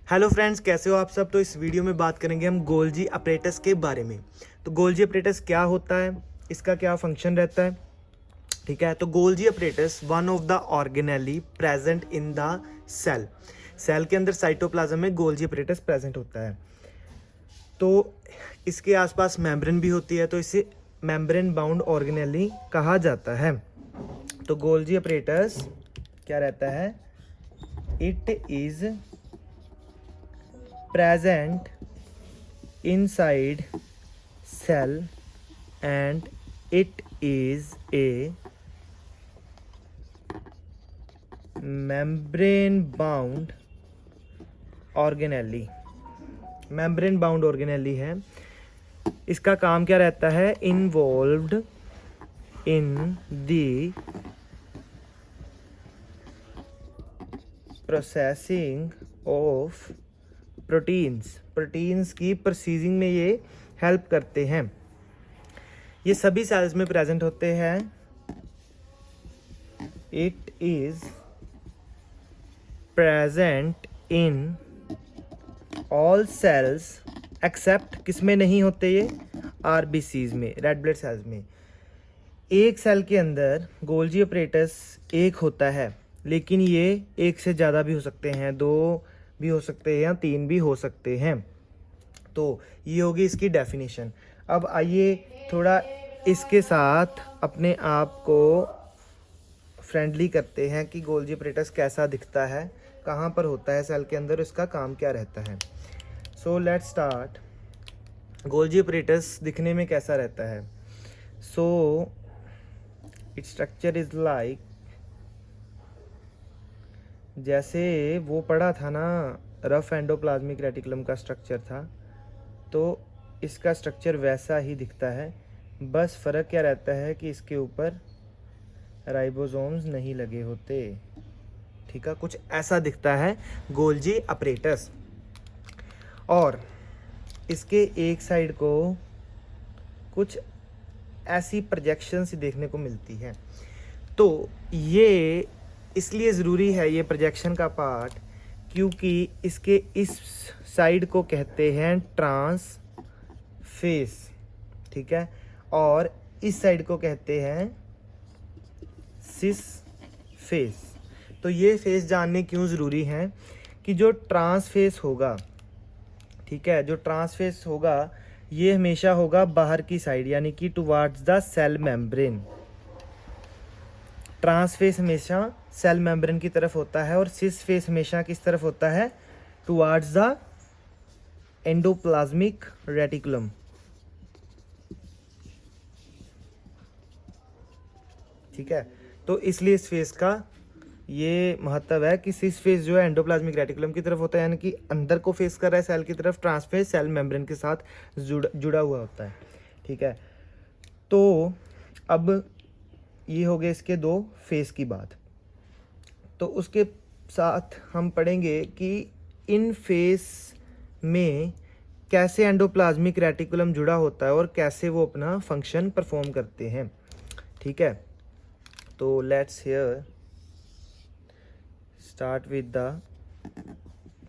Hello friends, कैसे हो आप सब। तो इस वीडियो में बात करेंगे हम गोल्जी अपरेटस के बारे में। तो गोल्जी अपरेटस क्या होता है, इसका क्या फंक्शन रहता है। ठीक है, तो Golgi apparatus one of the organelle present in the cell. Cell के अंदर साइटोप्लाज्म में गोल्जी अपरेटस प्रेजेंट होता है। तो इसके आसपास मेम्ब्रेन भी होती है, तो इसे मेम्ब्रेन बाउंड ऑर्गेनेली कहा जाता है। तो गोल्जी अपरेटस क्या रहता है, it is present inside cell and it is a membrane bound organelle। membrane bound organelle है। इसका काम क्या रहता है, involved in the processing of proteins की प्रोसीजिंग में ये हेल्प करते हैं। ये सभी सेल्स में प्रेजेंट होते हैं। It is present in all cells except, किसमें नहीं होते ये, आरबीसीज में, रेड ब्लड सेल्स में। एक सेल के अंदर गोल्जी अपरेटस एक होता है, लेकिन ये एक से ज़्यादा भी हो सकते हैं, दो भी हो सकते हैं या तीन भी हो सकते हैं। तो ये होगी इसकी डेफिनेशन। अब आइए थोड़ा इसके साथ अपने आप को फ्रेंडली करते हैं कि गोल्जी अपरेटस कैसा दिखता है, कहाँ पर होता है सेल के अंदर, इसका काम क्या रहता है। So let's start. Golgi apparatus दिखने में कैसा रहता है। So its structure is like, जैसे वो पढ़ा था ना रफ एंडोप्लाज्मिक रेटिकुलम का स्ट्रक्चर था, तो इसका स्ट्रक्चर वैसा ही दिखता है। बस फ़र्क क्या रहता है कि इसके ऊपर राइबोसोम्स नहीं लगे होते। ठीक है, कुछ ऐसा दिखता है गोल्जी अपरेटस। और इसके एक साइड को कुछ ऐसी प्रोजेक्शंस देखने को मिलती है। तो ये इसलिए ज़रूरी है ये प्रोजेक्शन का पार्ट, क्योंकि इसके इस साइड को कहते हैं ट्रांस फेस। ठीक है, और इस साइड को कहते हैं सिस फेस। तो ये फेस जानने क्यों ज़रूरी है कि जो ट्रांस फेस होगा, ठीक है, जो ट्रांस फेस होगा ये हमेशा होगा बाहर की साइड, यानी कि towards the cell membrane. Trans face हमेशा सेल मेम्ब्रेन की तरफ होता है और सिस फेस हमेशा किस तरफ होता है, टुवार्ड्स द एंडोप्लाज्मिक रेटिकुलम। ठीक है, तो इसलिए इस फेस का ये महत्व है कि सिस फेस जो है एंडोप्लाज्मिक रेटिकुलम की तरफ होता है, यानी कि अंदर को फेस कर रहा है सेल की तरफ। ट्रांस फेस सेल मेम्ब्रेन के साथ जुड़ा हुआ होता है। ठीक है, तो अब ये हो गए इसके दो फेस की बात। तो उसके साथ हम पढ़ेंगे कि इन फेस में कैसे एंडोप्लाज्मिक रेटिकुलम जुड़ा होता है और कैसे वो अपना फंक्शन परफॉर्म करते हैं। ठीक है, तो let's hear start with the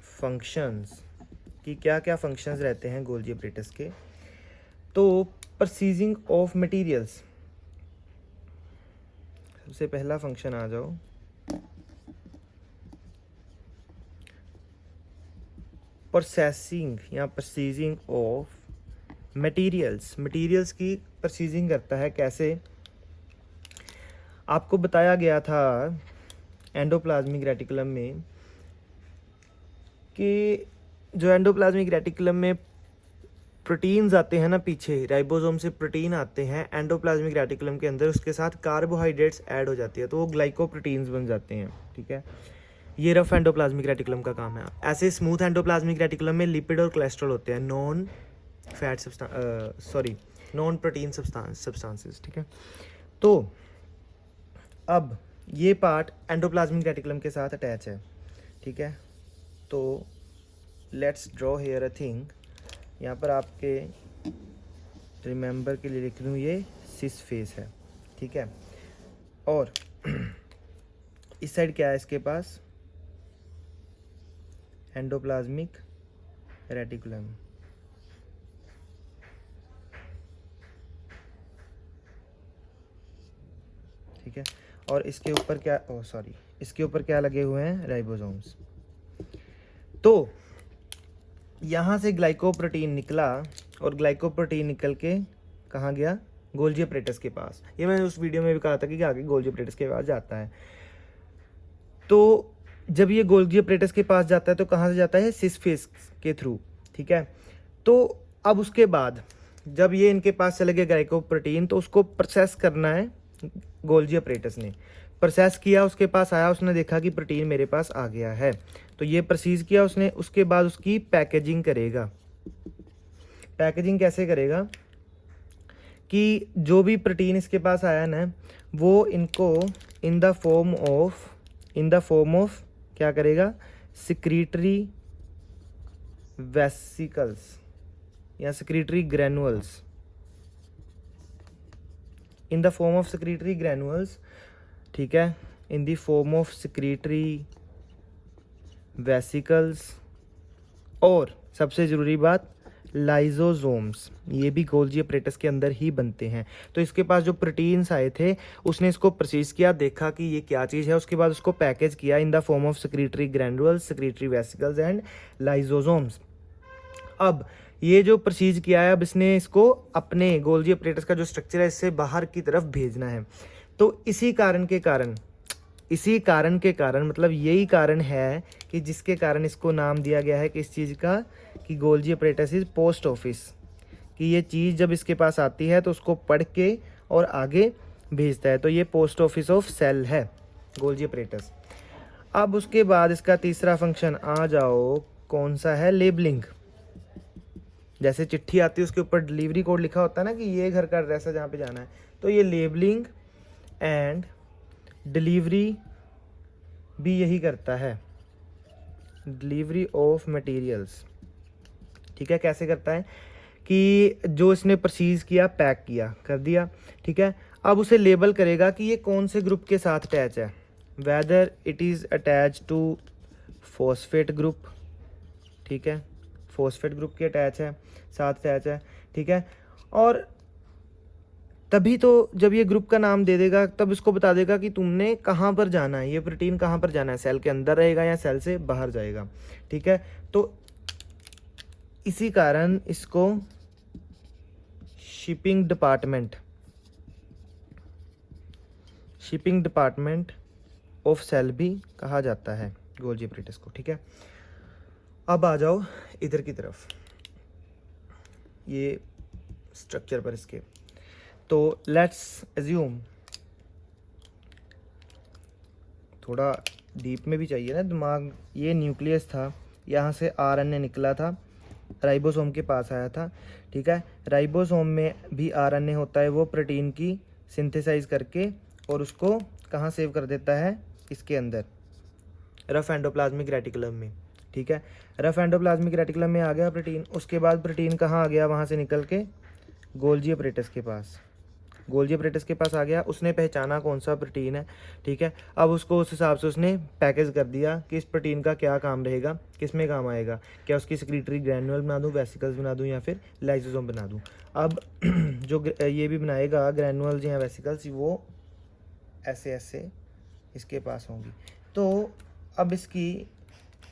functions, कि क्या क्या फंक्शंस रहते हैं गोल्जी अपरेटस के। तो परसीजिंग ऑफ मटेरियल्स, सबसे पहला फंक्शन आ जाओ। प्रोसेसिंग या परसीजिंग ऑफ मटेरियल्स की परसीजिंग करता है। कैसे, आपको बताया गया था एंडोप्लाज्मिक रेटिकुलम में कि जो एंडोप्लाज्मिक रेटिकुलम में प्रोटीन्स आते हैं ना, पीछे राइबोसोम से प्रोटीन आते हैं एंडोप्लाज्मिक रेटिकुलम के अंदर, उसके साथ कार्बोहाइड्रेट्स ऐड हो जाती है, तो वो ग्लाइकोप्रोटीन्स बन जाते हैं। ठीक है, ये रफ एंडोप्लाज्मिक रेटिकुलम का काम है। ऐसे स्मूथ एंडोप्लाज्मिक रेटिकुलम में लिपिड और कोलेस्ट्रॉल होते हैं, नॉन प्रोटीन सब्सटेंसेस। ठीक है, तो अब ये पार्ट एंडोप्लाज्मिक रेटिकुलम के साथ अटैच है। ठीक है, तो let's draw here a thing. यहाँ पर आपके रिमेंबर के लिए लिख दूँ, ये सिस फेस है। ठीक है, और इस साइड क्या है इसके पास, एंडोप्लाज्मिक रेटिकुलम। ठीक है, और इसके ऊपर क्या, इसके ऊपर क्या लगे हुए हैं, राइबोसोम्स। तो यहाँ से ग्लाइकोप्रोटीन निकला और ग्लाइकोप्रोटीन निकल के कहाँ गया, गोल्जी अपरेटस के पास। ये मैंने उस वीडियो में भी कहा था कि आगे गोल्जी अपरेटस के पास जाता है। तो जब ये गोल्जी अपरेटस के पास जाता है तो कहाँ से जाता है, सिस फेस के थ्रू। ठीक है, तो अब उसके बाद जब ये इनके पास चले गए ग्लाइकोप्रोटीन, तो उसको प्रोसेस करना है गोल्जी अपरेटस ने। प्रोसेस किया, उसके पास आया, उसने देखा कि प्रोटीन मेरे पास आ गया है, तो ये प्रोसीज किया उसने। उसके बाद उसकी पैकेजिंग करेगा। पैकेजिंग कैसे करेगा कि जो भी प्रोटीन इसके पास आया ना, वो इनको इन द फॉर्म ऑफ क्या करेगा, सिक्रीटरी वेसिकल्स या secretory granules, in the form of secretory granules. ठीक है, in the form of secretory vesicles, और सबसे ज़रूरी बात, लाइजोसोम्स। ये भी गोल्जी अपरेटस के अंदर ही बनते हैं। तो इसके पास जो प्रोटीन्स आए थे, उसने इसको प्रोसेस किया, देखा कि ये क्या चीज़ है, उसके बाद उसको पैकेज किया in the form of secretory granules, secretory vesicles and lysosomes. अब ये जो प्रोसीज किया है, अब इसने इसको अपने गोल्जी अपरेटस का जो स्ट्रक्चर है, इससे बाहर की तरफ भेजना है। तो इसी कारण के कारण मतलब यही कारण है कि जिसके कारण इसको नाम दिया गया है किस चीज़ का, कि Golgi apparatus is post office. कि ये चीज़ जब इसके पास आती है तो उसको पढ़ के और आगे भेजता है। तो ये पोस्ट ऑफिस ऑफ सेल है गोल्जी अपरेटस। अब उसके बाद इसका तीसरा फंक्शन आ जाओ, कौन सा है, लेबलिंग। जैसे चिट्ठी आती है उसके ऊपर डिलीवरी कोड लिखा होता है ना, कि ये घर का एड्रेस है जहाँ पे जाना है, तो ये लेबलिंग एंड डिलीवरी भी यही करता है, डिलीवरी ऑफ मटेरियल्स। ठीक है, कैसे करता है कि जो इसने परचेज किया, पैक किया, कर दिया। ठीक है, अब उसे लेबल करेगा कि ये कौन से ग्रुप के साथ अटैच है, whether it is attach to phosphate group. ठीक है, फॉस्फेट ग्रुप के साथ अटैच है। ठीक है, और तभी तो जब ये ग्रुप का नाम दे देगा, तब इसको बता देगा कि तुमने कहाँ पर जाना है, ये प्रोटीन कहाँ पर जाना है, सेल के अंदर रहेगा या सेल से बाहर जाएगा। ठीक है, तो इसी कारण इसको शिपिंग डिपार्टमेंट ऑफ सेल भी कहा जाता है गोल्जी अपरेटस को। ठीक है, अब आ जाओ इधर की तरफ, ये स्ट्रक्चर पर इसके। तो लेट्स एज्यूम, थोड़ा डीप में भी चाहिए ना दिमाग। ये न्यूक्लियस था, यहाँ से आरएनए निकला था, राइबोसोम के पास आया था। ठीक है, राइबोसोम में भी आरएनए होता है, वो प्रोटीन की सिंथेसाइज करके और उसको कहाँ सेव कर देता है, इसके अंदर रफ एंडोप्लाज्मिक रेटिकुलम में। ठीक है, रफ एंडोप्लाज्मिक रेटिकुलम में आ गया प्रोटीन। उसके बाद प्रोटीन कहाँ आ गया, वहाँ से निकल के गोल्जी अपरेटस के पास। गोल्जी अपरेटस के पास आ गया, उसने पहचाना कौन सा प्रोटीन है। ठीक है, अब उसको उस हिसाब से उसने पैकेज कर दिया कि इस प्रोटीन का क्या काम रहेगा, किस में काम आएगा, क्या उसकी सिक्रीटरी ग्रैनुअल बना दूं, वेसिकल्स बना दूं, या फिर लाइसोसोम बना दूं। अब जो ये भी बनाएगा ग्रैनुअल्स या वेसिकल्स, वो ऐसे ऐसे इसके पास होंगी। तो अब इसकी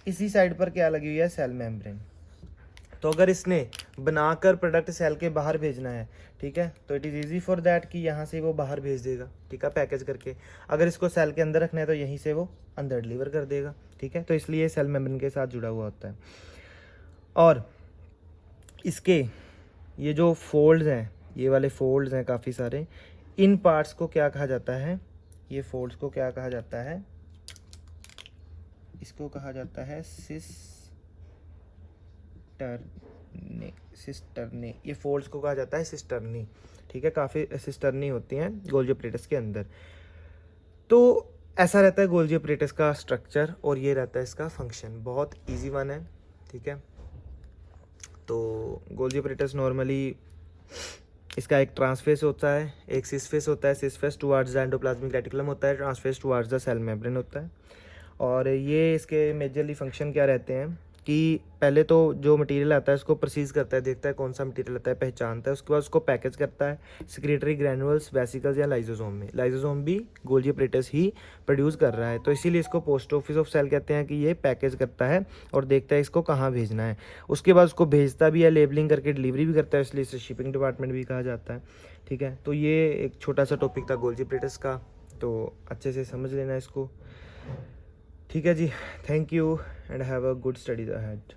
इसी साइड पर क्या लगी हुई है, सेल मेम्ब्रेन। तो अगर इसने बनाकर प्रोडक्ट सेल के बाहर भेजना है, ठीक है, तो it is easy for that कि यहाँ से वो बाहर भेज देगा। ठीक है, पैकेज करके। अगर इसको सेल के अंदर रखना है तो यहीं से वो अंदर डिलीवर कर देगा। ठीक है, तो इसलिए सेल मेम्ब्रेन के साथ जुड़ा हुआ होता है। और इसके ये जो फोल्ड्स हैं, ये वाले फोल्ड्स हैं काफ़ी सारे, इन पार्ट्स को क्या कहा जाता है, ये फोल्ड्स को क्या कहा जाता है, इसको कहा जाता है सिस्टर्नी। ये फोल्ड्स को कहा जाता है सिस्टर्नी। ठीक है, काफ़ी सिस्टर्नी होती हैं गोल्जी अपरेटस के अंदर। तो ऐसा रहता है गोल्जी अपरेटस का स्ट्रक्चर, और ये रहता है इसका फंक्शन। बहुत इजी वन है। ठीक है, तो गोल्जी अपरेटस नॉर्मली इसका एक ट्रांसफेस होता है, एक सिस फेस होता है। Cis face towards the endoplasmic reticulum होता है, trans face towards the cell membrane होता है। और ये इसके मेजरली फंक्शन क्या रहते हैं कि पहले तो जो मटेरियल आता है उसको परसीज करता है, देखता है कौन सा मटेरियल आता है, पहचानता है, उसके बाद उसको पैकेज करता है सेक्रेटरी ग्रैनुअल्स, वेसिकल्स या लाइजोसोम में। लाइजोसोम भी गोल्जी अपरेटस ही प्रोड्यूस कर रहा है, तो इसीलिए इसको पोस्ट ऑफिस ऑफ सेल कहते हैं कि ये पैकेज करता है और देखता है इसको कहाँ भेजना है। उसके बाद उसको भेजता भी है, लेबलिंग करके डिलीवरी भी करता है, इसलिए इसे शिपिंग डिपार्टमेंट भी कहा जाता है। ठीक है, तो ये एक छोटा सा टॉपिक था गोल्जी अपरेटस का, तो अच्छे से समझ लेना इसको। ठीक है जी, thank you and have a good studies ahead.